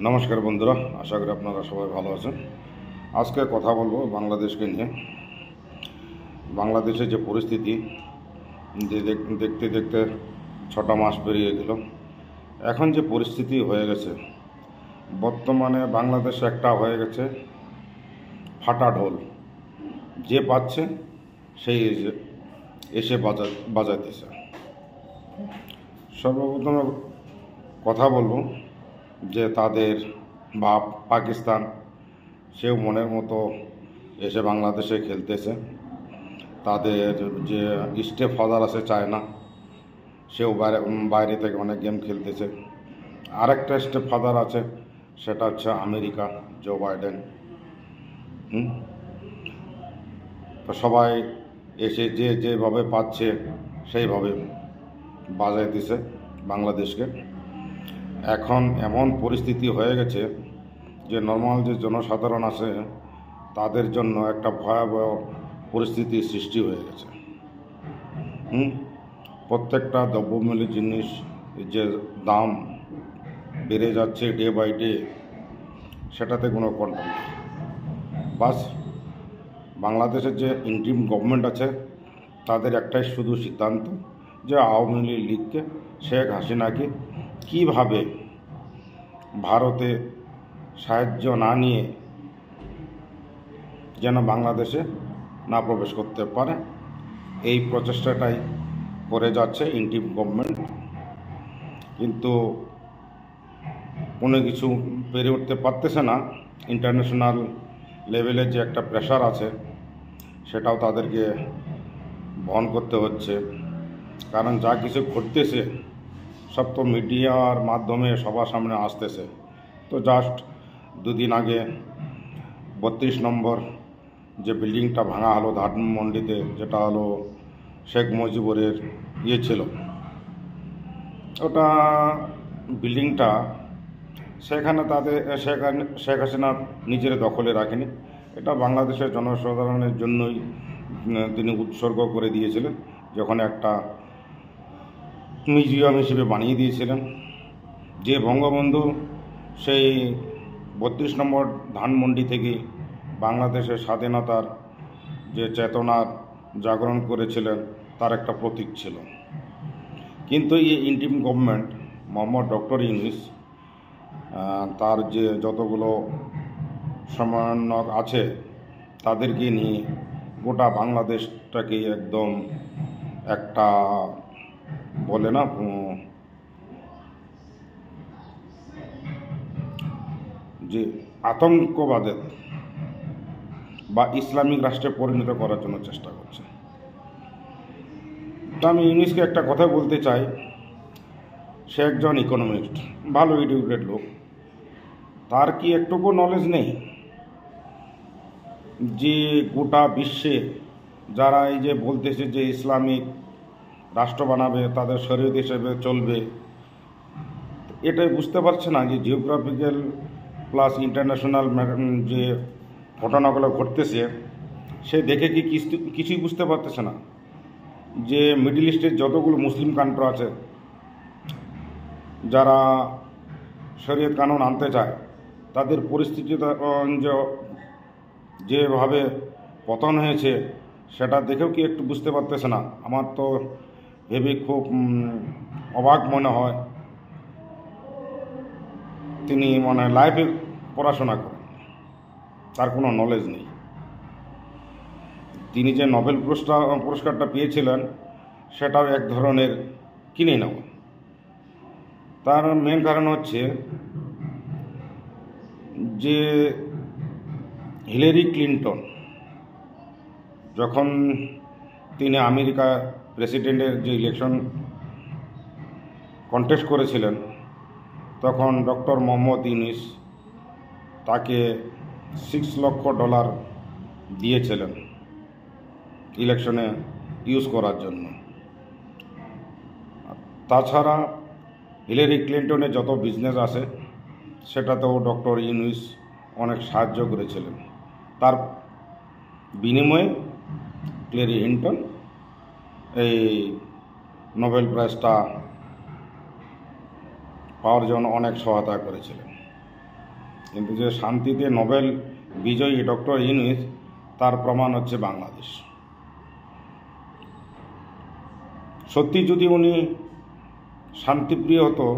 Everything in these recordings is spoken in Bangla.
নমস্কার বন্ধুরা, আশা করি আপনারা সবাই ভালো আছেন। আজকে কথা বলবো বাংলাদেশকে নিয়ে। বাংলাদেশের যে পরিস্থিতি, যে দেখতে দেখতে 6টা মাস পেরিয়ে গেল। এখন যে পরিস্থিতি হয়ে গেছে, বর্তমানে বাংলাদেশ একটা হয়ে গেছে ফাটা ঢোল। যে পাচ্ছে সেই এসে বাজাইতেছে। সর্বপ্রথমে কথা বলবো যে তাদের বাপ পাকিস্তান, সেও মনের মতো এসে বাংলাদেশে খেলতেছে। তাদের যে স্টেপ ফাদার আছে চায়না, সেও বাইরে থেকে অনেক গেম খেলতেছে। আরেকটা স্টেপ ফাদার আছে, সেটা হচ্ছে আমেরিকা, জো বাইডেন। তো সবাই এসে যে যেভাবে পাচ্ছে সেইভাবে বাজাইতেছে বাংলাদেশকে। এখন এমন পরিস্থিতি হয়ে গেছে যে নর্মাল যে জনসাধারণ আছে তাদের জন্য একটা ভয়াবহ পরিস্থিতির সৃষ্টি হয়ে গেছে। প্রত্যেকটা দ্রব্যমূল্য জিনিস যে দাম বেড়ে যাচ্ছে ডে বাই ডে, সেটাতে কোনো কন্ট্রোল নেই। বাস বাংলাদেশের যে ইন্টিরিম গভর্নমেন্ট আছে তাদের একটাই শুধু সিদ্ধান্ত যে আওয়ামী লীগকে, শেখ হাসিনাকে কীভাবে ভারতে সাহায্য না নিয়ে যেন বাংলাদেশে না প্রবেশ করতে পারে, এই প্রচেষ্টাটাই করে যাচ্ছে ইন্টিরিম গভর্নমেন্ট। কিন্তু কোনো কিছু পেরে উঠতে পারতেছে না। ইন্টারন্যাশনাল লেভেলে যে একটা প্রেশার আছে সেটাও তাদেরকে বহন করতে হচ্ছে। কারণ যা কিছু ঘটতেছে সব তো মিডিয়ার মাধ্যমে সবার সামনে আসতেছে। তো জাস্ট দুদিন আগে 32 নম্বর যে বিল্ডিংটা ভাঙা হলো ধানমন্ডিতে, যেটা হলো শেখ মুজিবুরের ছিল, ওটা বিল্ডিংটা সেখানে শেখ হাসিনা নিজের দখলে রাখেনি। এটা বাংলাদেশের জনসাধারণের জন্যই তিনি উৎসর্গ করে দিয়েছিলেন, যখন একটা মিউজিয়াম হিসেবে বানিয়ে দিয়েছিলেন। যে বঙ্গবন্ধু সেই 32 নম্বর ধানমন্ডি থেকে বাংলাদেশের স্বাধীনতার যে চেতনার জাগরণ করেছিলেন, তার একটা প্রতীক ছিল। কিন্তু এই interim government Mohammad doctor Yunus, তার যে যতগুলো সমন্বয়ক আছে তাদেরকে নিয়ে গোটা বাংলাদেশটাকে একদম একটা বলে না যে আতঙ্কবাদের বা ইসলামিক রাষ্ট্রে পরিণত করার জন্য চেষ্টা করছে। তো আমি ইউনূসকে একটা কথা বলতে চাই, সে একজন ইকোনমিস্ট, ভালো এডুকেটেড লোক। তার কি একটুকু নলেজ নেই যে গোটা বিশ্বে যারা এই যে বলতেছে যে ইসলামিক রাষ্ট্র বানাবে, তাদের শরীয়ত হিসেবে চলবে, এটাই বুঝতে পারছে না যে জিওগ্রাফিক্যাল প্লাস ইন্টারন্যাশনাল যে ঘটনাগুলো ঘটতেছে সে দেখে কি কিছুই বুঝতে পারতেছে না যে মিডল ইস্টের যতগুলো মুসলিম কান্ট্রি আছে যারা শরীয়ত কানুন আনতে চায়, তাদের পরিস্থিতি যেভাবে পতন হয়েছে সেটা দেখেও কি একটু বুঝতে পারতেছে না? আমার তো ভেবে খুব অবাক মনে হয়। তিনি মানে লাইফে পড়াশোনা করেন, তার কোনো নলেজ নেই। তিনি যে নোবেল পুরস্কারটা পেয়েছিলেন সেটাও এক ধরনের কিনে নেওয়া। তার মেন কারণ হচ্ছে যে হিলারি ক্লিন্টন যখন তিনি আমেরিকা প্রেসিডেন্টের যে ইলেকশন কন্টেস্ট করেছিলেন, তখন ডক্টর মোহাম্মদ ইউনূস তাকে $6 লক্ষ দিয়েছিলেন ইলেকশনে ইউজ করার জন্য। তাছাড়া হিলারি ক্লিন্টনের যত বিজনেস আছে সেটাতেও ডক্টর ইউনূস অনেক সাহায্য করেছিলেন। তার বিনিময়ে হিলারি ক্লিন্টন এই নোবেল প্রাইজটা পাওয়ার জন্য অনেক সহায়তা করেছিলেন। কিন্তু যে শান্তিতে নোবেল বিজয়ী ডক্টর ইউনূস, তার প্রমাণ হচ্ছে বাংলাদেশ। সত্যি যদি উনি শান্তিপ্রিয় হতো,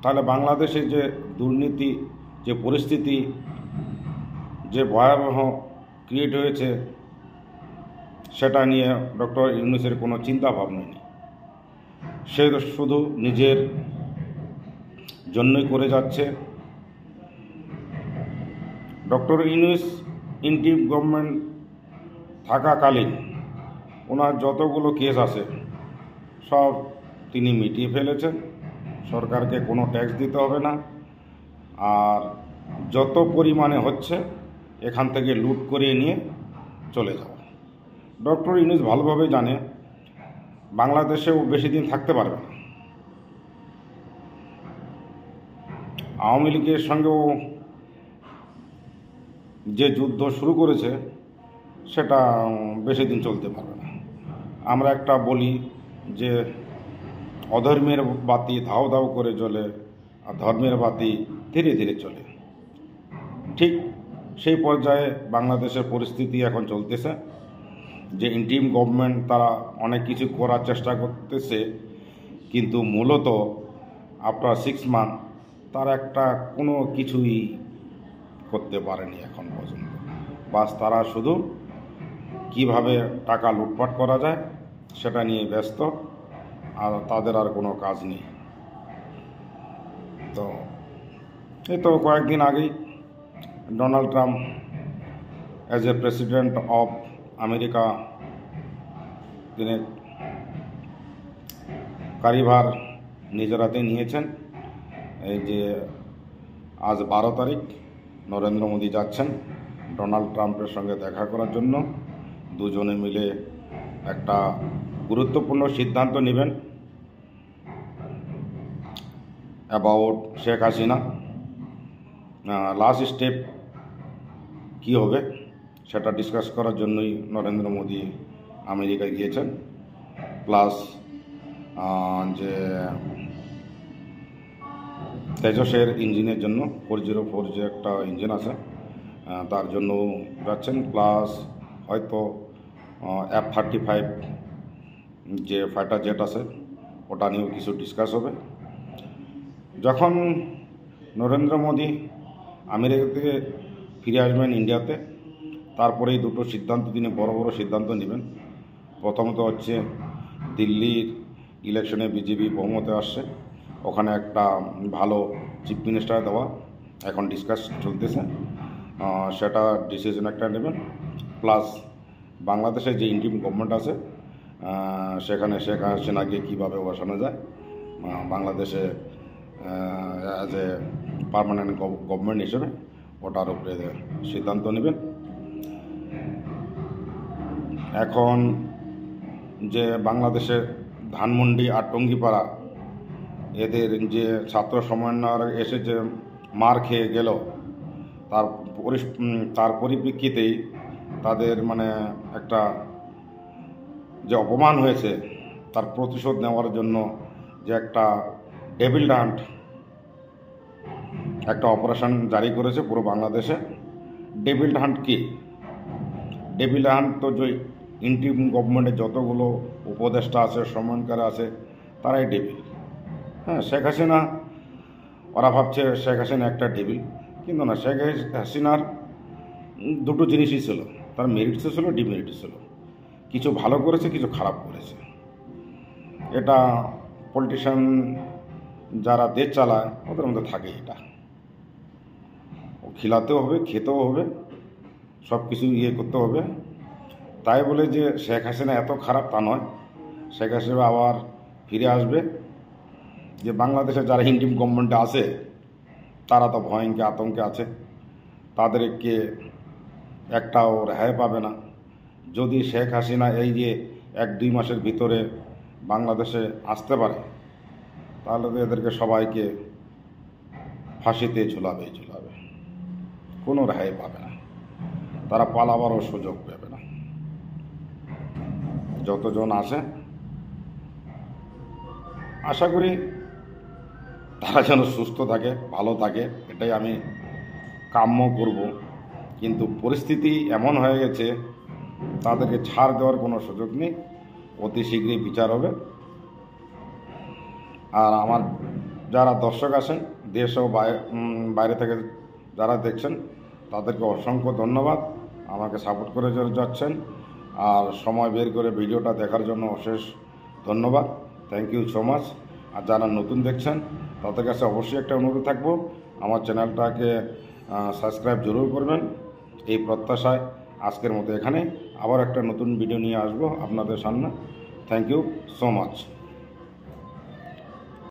তাহলে বাংলাদেশে যে দুর্নীতি, যে পরিস্থিতি, যে ভয়াবহ ক্রিয়েট হয়েছে, সেটা নিয়ে ডক্টর ইউনূসের কোনো চিন্তা ভাবনা নেই। সে শুধু নিজের জন্যই করে যাচ্ছে। ডক্টর ইউনূস ইন্টিম গভর্নমেন্ট থাকাকালীন ওনার যতগুলো কেস আছে সব তিনি মিটিয়ে ফেলেছেন। সরকারকে কোনো ট্যাক্স দিতে হবে না, আর যত পরিমাণে হচ্ছে এখান থেকে লুট করিয়ে নিয়ে চলে যাওয়া। ডক্টর ইউনূস ভালোভাবে জানে বাংলাদেশেও বেশি দিন থাকতে পারবে না। আওয়ামী লীগের সঙ্গেও যে যুদ্ধ শুরু করেছে সেটা বেশি দিন চলতে পারবে না। আমরা একটা বলি যে অধর্মের বাতি ধাও ধাও করে জ্বলে, আর ধর্মের বাতি ধীরে ধীরে চলে। ঠিক সেই পর্যায়ে বাংলাদেশের পরিস্থিতি এখন চলতেছে, যে ইন্টিম গভর্নমেন্ট তারা অনেক কিছু করার চেষ্টা করতেছে, কিন্তু মূলত আফটার 6 মান্থ তারা একটা কোনো কিছুই করতে পারেনি এখন পর্যন্ত। বাস তারা শুধু কিভাবে টাকা লুটপাট করা যায় সেটা নিয়ে ব্যস্ত, আর তাদের আর কোনো কাজ নেই। তো এই তো কয়েকদিন আগেই Donald Trump as a president of America তিনি কারিভার নিজের হাতে নিয়েছেন। এই যে আজ 12 তারিখ নরেন্দ্র মোদী যাচ্ছেন ডোনাল্ড ট্রাম্পের সঙ্গে দেখা করার জন্য। দুজনে মিলে একটা গুরুত্বপূর্ণ সিদ্ধান্ত নেবেন about Sheikh Hasina. Last step কী হবে সেটা ডিসকাস করার জন্যই নরেন্দ্র মোদী আমেরিকায় গিয়েছেন। প্লাস যে তেজসের ইঞ্জিনের জন্য 404 যে একটা ইঞ্জিন আছে তার জন্য যাচ্ছেন। প্লাস হয়তো F-35 যে ফাইটার জেট আছে ওটা নিয়েও কিছু ডিসকাস হবে। যখন নরেন্দ্র মোদী আমেরিকা থেকে ফিরে আসবেন ইন্ডিয়াতে, তারপরেই দুটো সিদ্ধান্ত, তিনি বড় বড় সিদ্ধান্ত নেবেন। প্রথমত হচ্ছে দিল্লির ইলেকশনে বিজেপি বহুমতে আসছে, ওখানে একটা ভালো চিফ মিনিস্টার দেওয়া এখন ডিসকাস চলতেছে, সেটা ডিসিশন একটা নেবেন। প্লাস বাংলাদেশে যে ইন্টিম গভর্নমেন্ট আছে সেখানে শেখ হাসিনাকে কীভাবে বসানো যায় বাংলাদেশে অ্যাজ এ পার্মানেন্ট গভর্নমেন্ট হিসেবে, ওটার উপরে সিদ্ধান্ত নেবেন। এখন যে বাংলাদেশের ধানমন্ডি আর টঙ্গিপাড়া এদের যে ছাত্র সমন্বয় এসে যে মার খেয়ে গেল, তার পরিপ্রেক্ষিতেই তাদের মানে একটা যে অপমান হয়েছে তার প্রতিশোধ নেওয়ার জন্য যে একটা ডেভিল হান্ট একটা অপারেশন জারি করেছে পুরো বাংলাদেশে। ডেভিল হান্ট কি? ডেভিল হান্ট তো যে ইন্টিম গভর্নমেন্টের যতগুলো উপদেষ্টা আছে, সমন্বয়কারী আছে, তারাই ডেভিল। হ্যাঁ, শেখ হাসিনা, ওরা ভাবছে শেখ হাসিনা একটা ডেভিল, কিন্তু না, শেখ হাসিনার দুটো জিনিসই ছিল, তার মেরিটসও ছিল, ডিমেরিটস ছিল। কিছু ভালো করেছে, কিছু খারাপ করেছে। এটা পলিটিশিয়ান যারা দেশ চালায় ওদের মধ্যে থাকে, এটা খিলাতেও হবে, খেতেও হবে, সব কিছু করতে হবে। তাই বলে যে শেখ হাসিনা এত খারাপ তা নয়। শেখ হাসিনা আবার ফিরে আসবে। যে বাংলাদেশে যারা ইন্টিম গভর্নমেন্টে আছে তারা তো ভয়ঙ্কর আতঙ্কে আছে, তাদেরকে একটাও রেহাই পাবে না। যদি শেখ হাসিনা এই যে 1-2 মাসের ভিতরে বাংলাদেশে আসতে পারে, তাহলে তো এদেরকে সবাইকে ফাঁসিতে ঝুলাবে, কোনো রেহাই পাবে না, তারা পালাবারও সুযোগ পাবে না। যতজন আছে আশা করি তারা যেন সুস্থ থাকে, ভালো থাকে, এটাই আমি কাম্য করব, কিন্তু পরিস্থিতি এমন হয়ে গেছে তাদেরকে ছাড় দেওয়ার কোনো সুযোগ নেই। অতি শীঘ্রই বিচার হবে। আর আমার যারা দর্শক আছেন দেশ ও বাইরে থেকে যারা দেখছেন তাদেরকে অসংখ্য ধন্যবাদ, আমাকে সাপোর্ট করে যাচ্ছেন। আর সময় বের করে ভিডিওটা দেখার জন্য অশেষ ধন্যবাদ, থ্যাংক ইউ সো মাচ। আর যারা নতুন দেখছেন তাদের কাছে অবশ্যই একটা অনুরোধ থাকবো, আমার চ্যানেলটাকে সাবস্ক্রাইব জরুর করবেন। এই প্রত্যাশায় আজকের মতো এখানে আবার একটা নতুন ভিডিও নিয়ে আসবো আপনাদের সামনে। Thank you so much.